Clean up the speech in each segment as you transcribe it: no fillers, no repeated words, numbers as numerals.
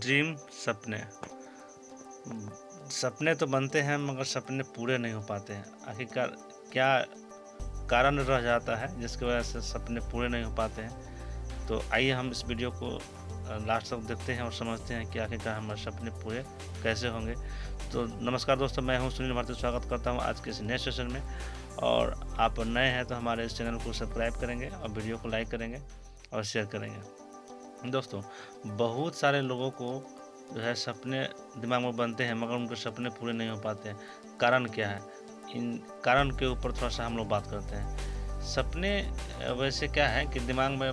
Dream सपने सपने तो बनते हैं मगर सपने पूरे नहीं हो पाते हैं। आखिरकार क्या कारण रह जाता है जिसकी वजह से सपने पूरे नहीं हो पाते हैं। तो आइए हम इस वीडियो को लास्ट तक देखते हैं और समझते हैं कि आखिरकार हमारे सपने पूरे कैसे होंगे। तो नमस्कार दोस्तों, मैं हूं सुनील भारती, स्वागत करता हूं आज के इस नए सेशन में। और आप नए हैं तो हमारे इस चैनल को सब्सक्राइब करेंगे और वीडियो को लाइक करेंगे और शेयर करेंगे। दोस्तों, बहुत सारे लोगों को जो है सपने दिमाग में बनते हैं मगर उनके सपने पूरे नहीं हो पाते हैं। कारण क्या है, इन कारण के ऊपर थोड़ा सा हम लोग बात करते हैं। सपने वैसे क्या है कि दिमाग में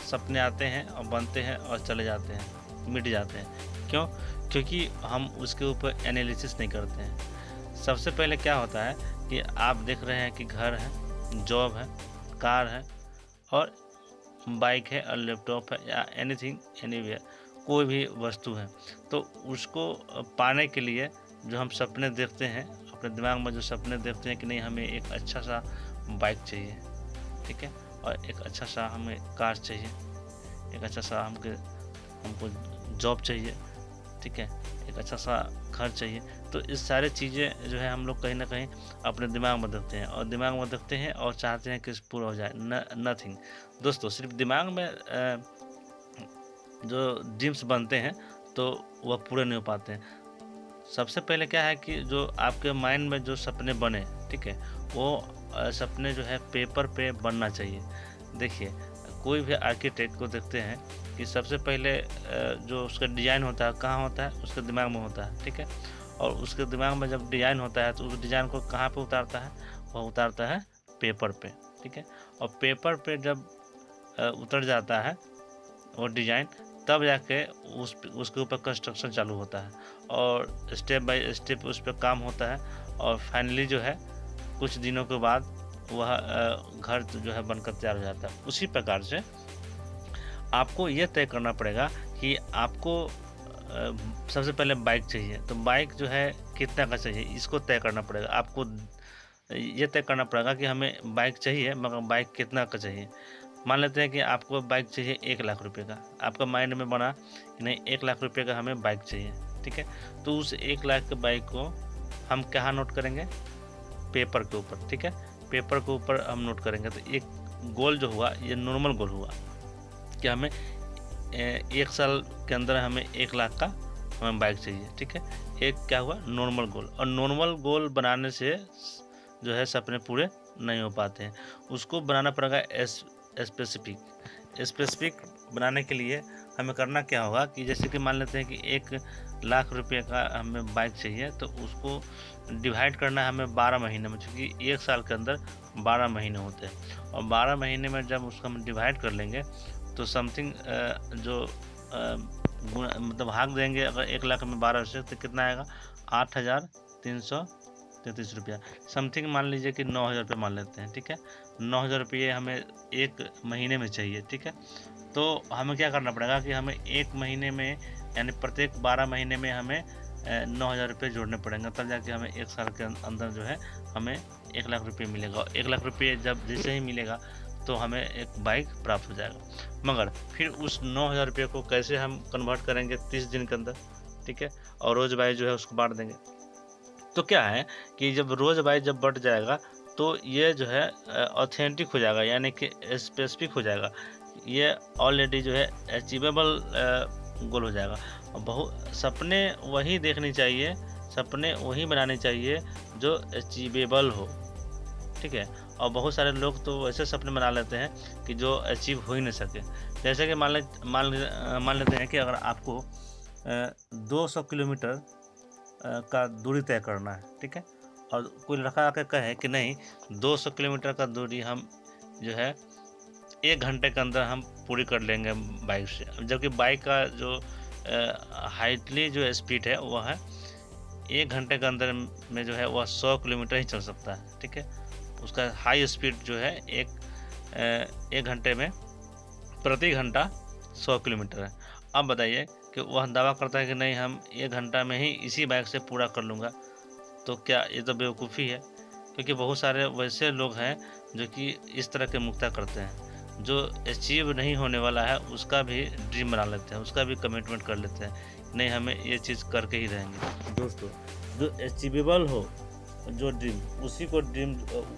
सपने आते हैं और बनते हैं और चले जाते हैं, मिट जाते हैं। क्यों? क्योंकि हम उसके ऊपर एनालिसिस नहीं करते हैं। सबसे पहले क्या होता है कि आप देख रहे हैं कि घर है, जॉब है, कार है और बाइक है और लैपटॉप है या एनीथिंग एनीवेयर, कोई भी वस्तु है। तो उसको पाने के लिए जो हम सपने देखते हैं, अपने दिमाग में जो सपने देखते हैं कि नहीं हमें एक अच्छा सा बाइक चाहिए, ठीक है, और एक अच्छा सा हमें कार चाहिए, एक अच्छा सा हमको जॉब चाहिए, ठीक है, एक अच्छा सा घर चाहिए। तो इस सारे चीज़ें जो है हम लोग कहीं ना कहीं अपने दिमाग में देखते हैं और दिमाग में देखते हैं और चाहते हैं कि पूरा हो जाए। नथिंग दोस्तों, सिर्फ दिमाग में जो ड्रीम्स बनते हैं तो वह पूरे नहीं हो पाते हैं। सबसे पहले क्या है कि जो आपके माइंड में जो सपने बने, ठीक है, वो सपने जो है पेपर पे बनना चाहिए। देखिए, कोई भी आर्किटेक्ट को देखते हैं कि सबसे पहले जो उसका डिज़ाइन होता है कहाँ होता है, उसके दिमाग में होता है, ठीक है, और उसके दिमाग में जब डिज़ाइन होता है तो उस डिज़ाइन को कहाँ पे उतारता है, वह उतारता है पेपर पे, ठीक है। और पेपर पे जब उतर जाता है वो डिज़ाइन, तब जाके उसके ऊपर कंस्ट्रक्शन चालू होता है और स्टेप बाय स्टेप उस पर काम होता है और फाइनली जो है कुछ दिनों के बाद वह घर जो है बनकर तैयार हो जाता है। उसी प्रकार से आपको ये तय करना पड़ेगा कि आपको सबसे पहले बाइक चाहिए, तो बाइक जो है कितना का चाहिए इसको तय करना पड़ेगा। आपको ये तय करना पड़ेगा कि हमें बाइक चाहिए मगर बाइक कितना का चाहिए। मान लेते हैं कि आपको बाइक चाहिए 1 लाख रुपए का, आपका माइंड में बना कि नहीं 1 लाख रुपए का हमें बाइक चाहिए, ठीक है। तो उस 1 लाख के बाइक को हम कहाँ नोट करेंगे? पेपर के ऊपर, ठीक है, पेपर के ऊपर हम नोट करेंगे। तो एक गोल जो हुआ ये नॉर्मल गोल हुआ कि हमें 1 साल के अंदर हमें 1 लाख का हमें बाइक चाहिए, ठीक है। एक क्या हुआ? नॉर्मल गोल। और नॉर्मल गोल बनाने से जो है सपने पूरे नहीं हो पाते हैं। उसको बनाना पड़ेगा स्पेसिफिक बनाने के लिए हमें करना क्या होगा कि जैसे कि मान लेते हैं कि 1 लाख रुपए का हमें बाइक चाहिए, तो उसको डिवाइड करना है हमें 12 महीने में, क्योंकि 1 साल के अंदर 12 महीने होते हैं। और 12 महीने में जब उसको हम डिवाइड कर लेंगे तो समथिंग जो मतलब भाग देंगे, अगर 1 लाख में 12 से तो कितना आएगा? 8,333 रुपया समथिंग। मान लीजिए कि 9,000 रुपये मान लेते हैं, ठीक है। 9,000 रुपये हमें 1 महीने में चाहिए, ठीक है। तो हमें क्या करना पड़ेगा कि हमें 1 महीने में यानी प्रत्येक 12 महीने में हमें 9,000 रुपये जोड़ने पड़ेंगे, तब जाके हमें 1 साल के अंदर जो है हमें 1 लाख रुपये मिलेगा। 1 लाख रुपये जब जैसे ही मिलेगा तो हमें एक बाइक प्राप्त हो जाएगा। मगर फिर उस 9,000 रुपये को कैसे हम कन्वर्ट करेंगे 30 दिन के अंदर, ठीक है, और रोज़ बाई जो है उसको बांट देंगे। तो क्या है कि जब रोज़ बाई जब बढ़ जाएगा तो ये जो है ऑथेंटिक हो जाएगा, यानी कि स्पेसिफिक हो जाएगा। ये ऑलरेडी जो है अचीवेबल गोल हो जाएगा। सपने वही देखनी चाहिए, सपने वही बनाने चाहिए जो अचीवेबल हो, ठीक है। और बहुत सारे लोग तो ऐसे सपने बना लेते हैं कि जो अचीव हो ही नहीं सके। जैसे कि मान लेते हैं कि अगर आपको 200 किलोमीटर का दूरी तय करना है, ठीक है, और कोई लड़का आकर कहे कि नहीं 200 किलोमीटर का दूरी हम जो है 1 घंटे के अंदर हम पूरी कर लेंगे बाइक से, जबकि बाइक का जो हाइटली जो स्पीड है वह है 1 घंटे के अंदर में जो है वह 100 किलोमीटर ही चल सकता है, ठीक है। उसका हाई स्पीड जो है 1 घंटे में प्रति घंटा 100 किलोमीटर है। अब बताइए कि वह दावा करता है कि नहीं हम 1 घंटा में ही इसी बाइक से पूरा कर लूँगा, तो क्या ये तो बेवकूफ़ी है। क्योंकि बहुत सारे वैसे लोग हैं जो कि इस तरह के मुक्ता करते हैं, जो अचीव नहीं होने वाला है उसका भी ड्रीम बना लेते हैं, उसका भी कमिटमेंट कर लेते हैं नहीं हमें ये चीज़ करके ही रहेंगे। दोस्तों जो अचीवेबल हो जो ड्रीम, उसी को ड्रीम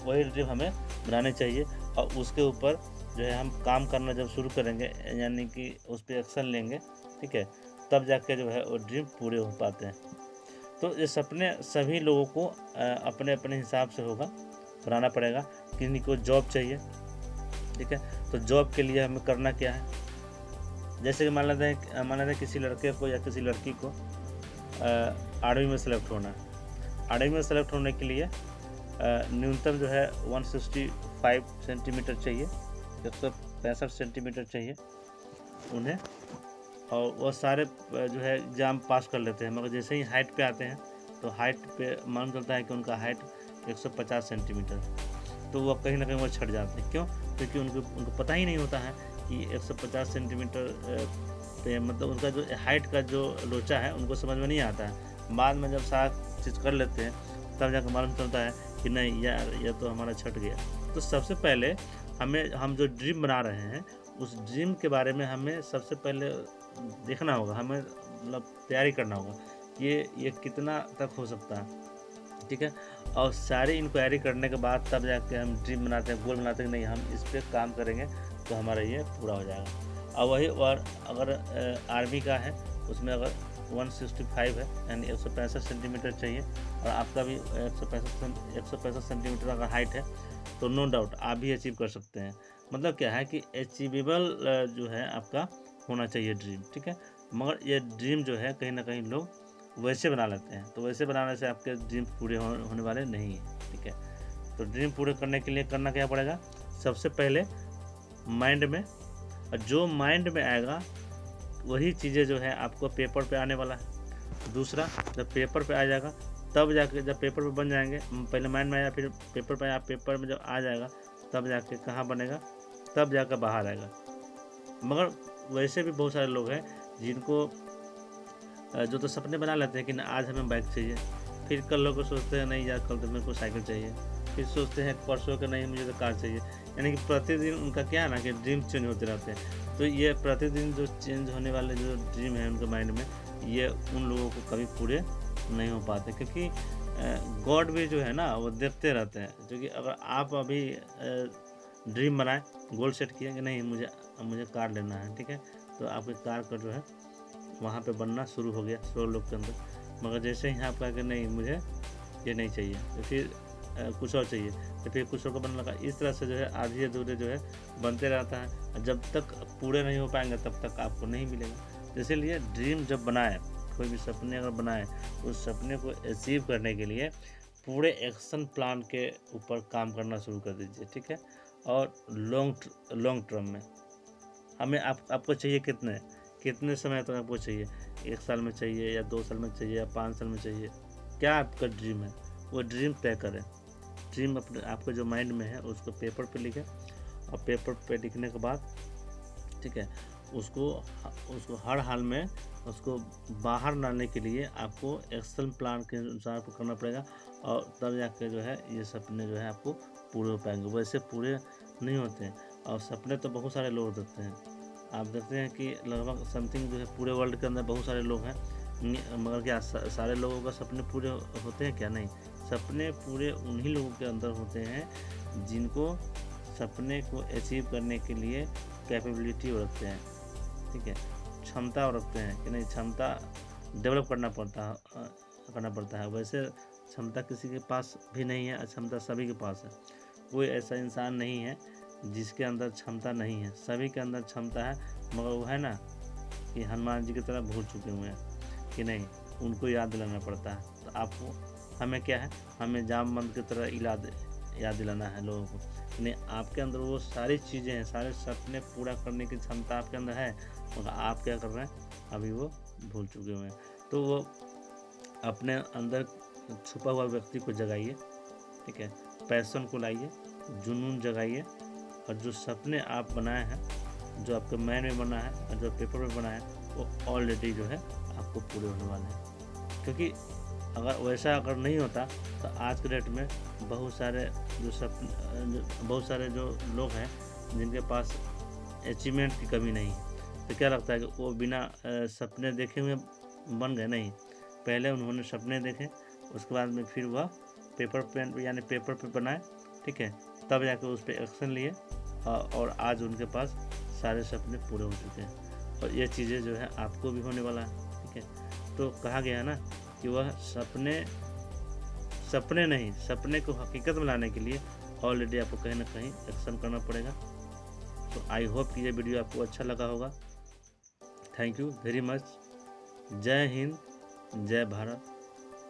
वही ड्रीम हमें बनानी चाहिए और उसके ऊपर जो है हम काम करना जब शुरू करेंगे, यानी कि उस पे एक्शन लेंगे, ठीक है, तब जाके जो है वो ड्रीम पूरे हो पाते हैं। तो ये सपने सभी लोगों को अपने अपने हिसाब से होगा, बनाना पड़ेगा। किसी को जॉब चाहिए, ठीक है, तो जॉब के लिए हमें करना क्या है, जैसे कि मान लेते हैं किसी लड़के को या किसी लड़की को आर्मी में सेलेक्ट होना है। आर्मी में सेलेक्ट होने के लिए न्यूनतम जो है 165 सेंटीमीटर चाहिए, 165 सेंटीमीटर चाहिए उन्हें, और वो सारे जो है एग्ज़ाम पास कर लेते हैं। मगर जैसे ही हाइट पे आते हैं तो हाइट पे मालूम चलता है कि उनका हाइट 150 सेंटीमीटर है, तो वो कहीं ना कहीं वो छट जाते हैं। क्यों? क्योंकि उनको पता ही नहीं होता है कि 150 सेंटीमीटर पे मतलब उनका जो हाइट का जो लोचा है उनको समझ में नहीं आता है। बाद में जब सारा चीज़ कर लेते हैं तब जाकर मालूम चलता है कि नहीं यार ये तो हमारा छट गया। तो सबसे पहले हम जो ड्रीम बना रहे हैं उस ड्रीम के बारे में हमें सबसे पहले देखना होगा, हमें मतलब तैयारी करना होगा कि ये कितना तक हो सकता है, ठीक है। और सारी इंक्वायरी करने के बाद तब जाके हम ड्रीम बनाते हैं, गोल बनाते हैं, नहीं हम इस पर काम करेंगे तो हमारा ये पूरा हो जाएगा। और वही और अगर आर्मी का है उसमें अगर 165 है यानी 165 सेंटीमीटर चाहिए और आपका भी 165 सेंटीमीटर अगर हाइट है तो नो डाउट आप भी अचीव कर सकते हैं। मतलब क्या है कि अचीवेबल जो है आपका होना चाहिए ड्रीम, ठीक है। मगर ये ड्रीम जो है कहीं ना कहीं लोग वैसे बना लेते हैं, तो वैसे बनाने से आपके ड्रीम पूरे होने वाले नहीं हैं, ठीक है। तो ड्रीम पूरे करने के लिए करना क्या पड़ेगा, सबसे पहले माइंड में, और जो माइंड में आएगा वही चीज़ें जो है आपको पेपर पे आने वाला है। दूसरा जब पेपर पे आ जाएगा तब जाके, जब पेपर पे बन जाएंगे, पहले माइंड में आया फिर पेपर पे आया, पेपर में जब आ जाएगा तब जाके कहाँ बनेगा, तब जाकर बाहर आएगा। मगर वैसे भी बहुत सारे लोग हैं जिनको जो तो सपने बना लेते हैं कि ना आज हमें बाइक चाहिए, फिर कल लोग सोचते हैं नहीं यार कल तो मेरे को साइकिल चाहिए, फिर सोचते हैं परसों के नहीं मुझे तो कार चाहिए। यानी कि प्रतिदिन उनका क्या है ना कि ड्रीम चेंज होते रहते हैं। तो ये प्रतिदिन जो चेंज होने वाले जो ड्रीम है उनके माइंड में, ये उन लोगों को कभी पूरे नहीं हो पाते, क्योंकि गॉड भी जो है ना वो देखते रहते हैं। क्योंकि अगर आप अभी ड्रीम बनाए, गोल सेट किए कि नहीं मुझे कार लेना है, ठीक है, तो आपके कार का जो है वहाँ पे बनना शुरू हो गया 100 लोग के अंदर। मगर जैसे ही आप कहा कि नहीं मुझे ये नहीं चाहिए, तो फिर कुछ और चाहिए, तो फिर कुछ और को बनने लगा। इस तरह से जो है आधे अधूरे जो है बनते रहता है। जब तक पूरे नहीं हो पाएंगे तब तक आपको नहीं मिलेगा। इसीलिए ड्रीम जब बनाए, कोई भी सपने अगर बनाए, उस सपने को अचीव करने के लिए पूरे एक्शन प्लान के ऊपर काम करना शुरू कर दीजिए, ठीक है। और लॉन्ग टर्म में हमें आपको चाहिए कितने समय तक आपको चाहिए, 1 साल में चाहिए या 2 साल में चाहिए या 5 साल में चाहिए, क्या आपका ड्रीम है वो ड्रीम तय करें। ड्रीम अपने आपके जो माइंड में है उसको पेपर पे लिखें, और पेपर पे लिखने के बाद, ठीक है, उसको हर हाल में उसको बाहर लाने के लिए आपको एक्शन प्लान के अनुसार आपको करना पड़ेगा, और तब जाके जो है ये सपने जो है आपको पूरे हो पाएंगे। वैसे पूरे नहीं होते हैं, और सपने तो बहुत सारे लोग देखते हैं। आप देखते हैं कि लगभग समथिंग जो है पूरे वर्ल्ड के अंदर बहुत सारे लोग हैं, मगर क्या सारे लोगों का सपने पूरे होते हैं क्या? नहीं, सपने पूरे उन्हीं लोगों के अंदर होते हैं जिनको सपने को अचीव करने के लिए कैपेबिलिटी रखते हैं, ठीक है, क्षमता रखते हैं कि नहीं, क्षमता डेवलप करना पड़ता है। वैसे क्षमता किसी के पास भी नहीं है, क्षमता सभी के पास है। कोई ऐसा इंसान नहीं है जिसके अंदर क्षमता नहीं है, सभी के अंदर क्षमता है। मगर वो है ना कि हनुमान जी की तरह भूल चुके हुए हैं कि नहीं, उनको याद दिलाना पड़ता है। तो आपको हमें क्या है, हमें जाम बंद की तरह याद दिलाना है लोगों को कि नहीं, आपके अंदर वो सारी चीज़ें हैं, सारे सपने पूरा करने की क्षमता आपके अंदर है, मगर आप क्या कर रहे हैं, अभी वो भूल चुके हुए हैं। तो वो अपने अंदर छुपा हुआ व्यक्ति को जगाइए, ठीक है, पैशन को लाइए, जुनून जगाइए, और जो सपने आप बनाए हैं, जो आपके माइंड में बना है और जो पेपर में बना है, वो ऑलरेडी जो है आपको पूरे होने वाले हैं। क्योंकि अगर नहीं होता तो आज के डेट में बहुत सारे जो लोग हैं जिनके पास अचीवमेंट की कमी नहीं है, तो क्या लगता है कि वो बिना सपने देखे हुए बन गए, नहीं। पहले उन्होंने सपने देखे, उसके बाद में फिर वह पेपर पेन यानी पेपर पे बनाए, ठीक है, तब जाके उस पर एक्शन लिए और आज उनके पास सारे सपने पूरे हो चुके हैं। और ये चीज़ें जो है आपको भी होने वाला है, ठीक है। तो कहा गया है ना कि वह सपने नहीं, सपने को हकीकत में लाने के लिए ऑलरेडी आपको कहीं ना कहीं एक्शन करना पड़ेगा। तो आई होप कि ये वीडियो आपको अच्छा लगा होगा। Thank you very much. जय हिंद, जय भारत।